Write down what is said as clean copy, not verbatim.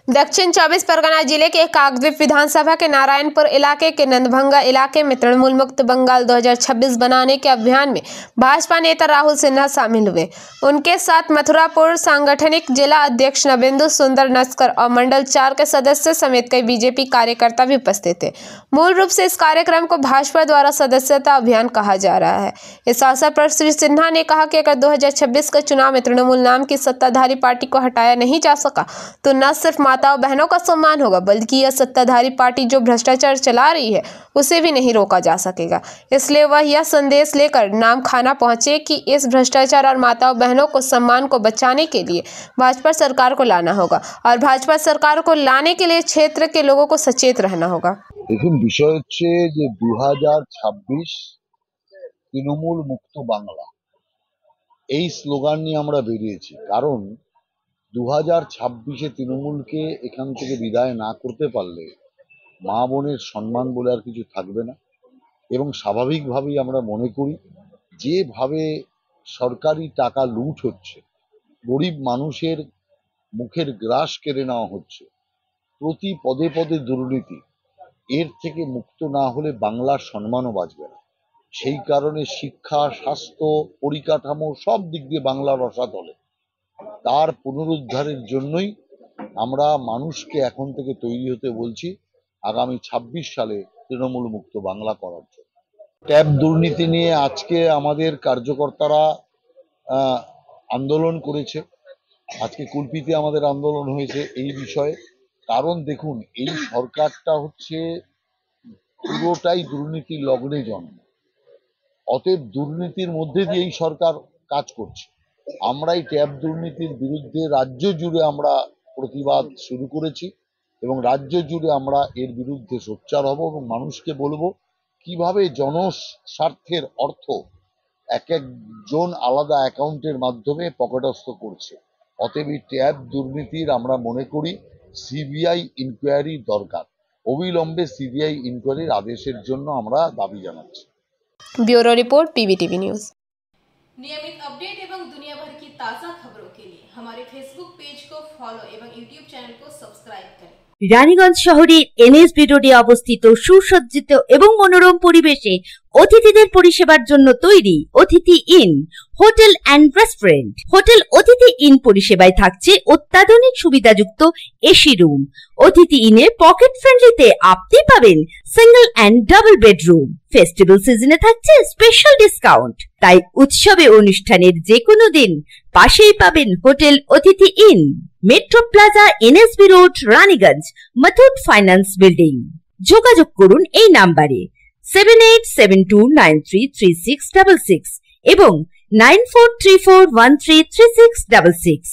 दक्षिण 24 परगना जिले के काकद्वीप विधानसभा के नारायणपुर इलाके के नंदभंगा इलाके में तृणमूल मुक्त बंगाल 2026 बनाने के अभियान में भाजपा नेता राहुल सिन्हा शामिल हुए। उनके साथ मथुरापुर सांगठनिक जिला अध्यक्ष नवेंदु सुंदर नस्कर और मंडल 4 के सदस्य समेत कई बीजेपी कार्यकर्ता भी उपस्थित थे। मूल रूप से इस कार्यक्रम को भाजपा द्वारा सदस्यता अभियान कहा जा रहा है। इस अवसर पर श्री सिन्हा ने कहा कि अगर 2026 के चुनाव में तृणमूल नाम की सत्ताधारी पार्टी को हटाया नहीं जा सका तो न सिर्फ माताओं बहनों का सम्मान होगा बल्कि यह सत्ताधारी पार्टी जो भ्रष्टाचार चला रही है उसे भी नहीं रोका जा सकेगा। इसलिए वह यह संदेश लेकर नाम खाना पहुंचे कि इस भ्रष्टाचार और माताओं बहनों को सम्मान को बचाने के लिए भाजपा सरकार को लाना होगा और भाजपा सरकार को लाने के लिए क्षेत्र के लोगों को सचेत रहना होगा। দেখুন, বিষয় হচ্ছে যে 2026 তৃণমূল মুক্ত বাংলা এই স্লোগান নিয়ে আমরা বেরিয়েছি। কারণ 2026-এ তৃণমূলকে এখান থেকে বিদায় না করতে পারলে মা বোনের সম্মান বলে আর কিছু থাকবে না। এবং স্বাভাবিকভাবেই আমরা মনে করি যেভাবে সরকারি টাকা লুট হচ্ছে, গরিব মানুষের মুখের গ্রাস কেড়ে নেওয়া হচ্ছে, প্রতি পদে পদে দুর্নীতি, এর থেকে মুক্ত না হলে বাংলার সম্মানও বাঁচবে না। সেই কারণে শিক্ষা, স্বাস্থ্য, পরিকাঠামো সব দিক দিয়ে বাংলা রসাতলে। তার পুনরুদ্ধারের জন্যই আমরা মানুষকে এখন থেকে তৈরি হতে বলছি আগামী 26 সালে তৃণমূল মুক্ত বাংলা করার জন্য। ট্যাব দুর্নীতি নিয়ে আজকে আমাদের কার্যকর্তারা আন্দোলন করেছে। আজকে কুলপিতে আমাদের আন্দোলন হয়েছে এই বিষয়ে। কারণ দেখুন, এই সরকারটা হচ্ছে পুরোটাই দুর্নীতির লগ্নে জন্ম। অতএব দুর্নীতির মধ্যে দিয়ে এই সরকার কাজ করছে। আমরা এই ট্যাব দুর্নীতির বিরুদ্ধে রাজ্য জুড়ে আমরা প্রতিবাদ শুরু করেছি এবং রাজ্য জুড়ে আমরা এর বিরুদ্ধে সোচ্চার হব এবং মানুষকে বলবো কিভাবে জনস্বার্থের অর্থ এক একজন আলাদা অ্যাকাউন্টের মাধ্যমে পকেটস্থ করছে। অতএব এই ট্যাব দুর্নীতির আমরা মনে করি সিবিআই ইনকোয়ারি দরকার। অবিলম্বে সিবিআই ইনকোয়ারির আদেশের জন্য আমরা দাবি জানাচ্ছি। Bureau report PVTV news. नियमित अपडेट एवं दुनिया भर की ताज़ा खबरों के लिए हमारे फेसबुक पेज को फॉलो एवं यूट्यूब चैनल को सब्सक्राइब करें। রানীগঞ্জ শহরের এনএসবি রোডে অবস্থিত সুসজ্জিত এবং মনোরম পরিবেশে অতিথিদের পরিষেবার জন্য তৈরি অতিথি in hotel and restaurant. Hotel অতিথি ইন পরিষেবায় থাকছে অত্যাধুনিক সুবিধাযুক্ত এসি রুম। অতিথি ইনে পকেট ফ্রেন্ডলিতে আপনি পাবেন single and double bedroom. Festival সিজনে থাকছে স্পেশাল ডিসকাউন্ট। তাই উৎসবে অনুষ্ঠানের যে কোনো দিন পাশেই পাবেন হোটেল অতিথি in, metro plaza, NSB road, Raniganj, Muthoot finance building. যোগাযোগ করুন এই নাম্বারে 7872933666 এবং 9434133666।